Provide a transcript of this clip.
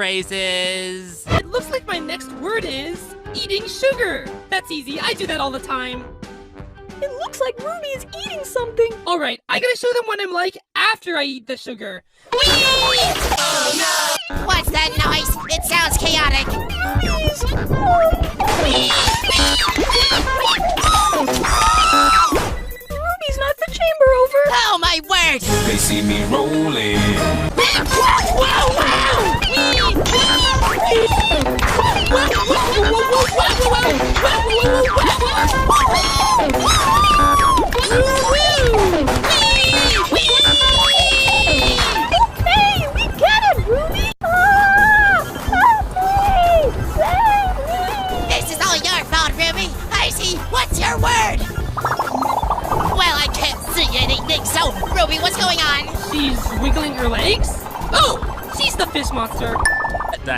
phrases. It looks like my next word is eating sugar. That's easy. I do that all the time. It looks like Ruby is eating something. All right, I gotta show them what I'm like after I eat the sugar. What's that noise? It sounds chaotic. Ruby's not the chamber over. Oh my word! They see me rolling. Hey, we get it, Ruby. This is all your fault, Ruby. Icy, what's your word? Well, I can't see anything, so Ruby, what's going on? She's wiggling her legs? Oh, she's the fish monster.